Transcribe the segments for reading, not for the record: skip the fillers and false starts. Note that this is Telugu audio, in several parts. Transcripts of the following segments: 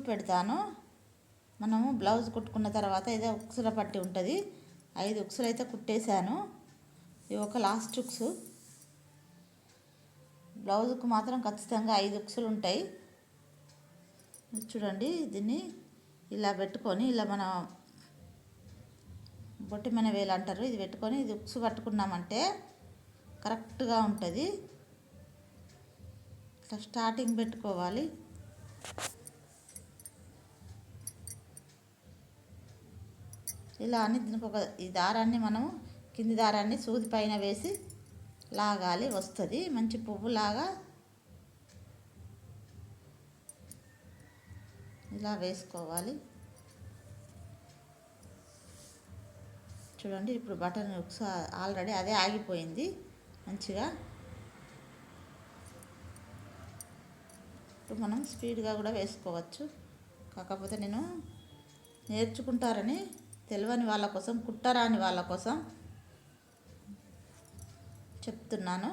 పెడతాను. మనము బ్లౌజ్ కుట్టుకున్న తర్వాత ఇదే ఉక్సుల పట్టి ఉంటుంది. 5 ఉక్సులు అయితే కుట్టేశాను. ఇవి ఒక లాస్ట్ ఉక్సు. బ్లౌజ్కు మాత్రం ఖచ్చితంగా 5 ఉక్సులు ఉంటాయి. చూడండి, దీన్ని ఇలా పెట్టుకొని ఇలా మన బొట్టిమన వేలు అంటారు, ఇది పెట్టుకొని ఇది ఉక్సు పట్టుకున్నామంటే కరెక్ట్గా ఉంటుంది. ఇట్లా స్టార్టింగ్ పెట్టుకోవాలి. ఇలా అని దీనికి ఈ దారాన్ని మనం కింది దారాన్ని సూది పైన వేసి లాగాలి, వస్తుంది మంచి పువ్వులాగా. ఇలా వేసుకోవాలి. చూడండి, ఇప్పుడు బటన్ ఉక్సు ఆల్రెడీ అదే ఆగిపోయింది మంచిగా. ఇప్పుడు మనం స్పీడ్గా కూడా వేసుకోవచ్చు. కాకపోతే నేను నేర్చుకుంటారని తెలియని వాళ్ళ కోసం, కుట్టరాని వాళ్ళ కోసం చెప్తున్నాను.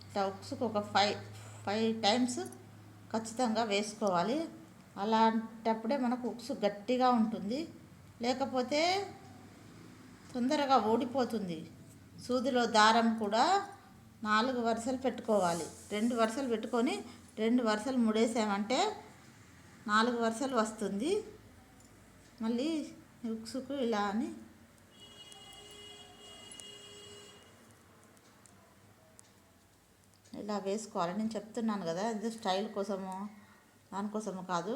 ఇట్లా ఉక్సుకు ఒక 5 టైమ్స్ ఖచ్చితంగా వేసుకోవాలి. అలాంటప్పుడే మనకు ఉక్సు గట్టిగా ఉంటుంది, లేకపోతే తొందరగా ఊడిపోతుంది. సూదిలో దారం కూడా 4 వరుసలు పెట్టుకోవాలి. 2 వరుసలు పెట్టుకొని 2 వరుసలు ముడేసామంటే 4 వరుసలు వస్తుంది. మళ్ళీ ఉక్సుకు ఇలా అని ఇలా వేసుకోవాలి. నేను చెప్తున్నాను కదా, ఇది స్టైల్ కోసము దానికోసము కాదు,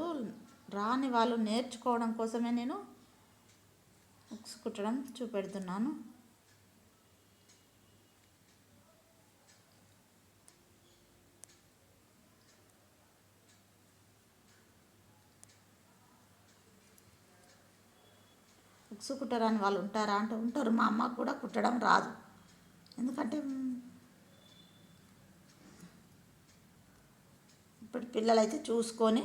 రాని వాళ్ళు నేర్చుకోవడం కోసమే నేను ఉక్సు కుట్టడం చూపెడుతున్నాను. ఉక్సు కుట్టరాని వాళ్ళు ఉంటారా అంటే ఉంటారు. మా అమ్మకు కూడా కుట్టడం రాదు. ఎందుకంటే ఇప్పుడు పిల్లలైతే చూసుకొని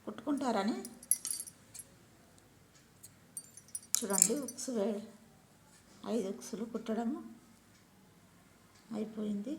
కుట్టుకుంటారని. చూడండి, ఉక్సు 5 ఉక్సులు కుట్టడము అయిపోయింది.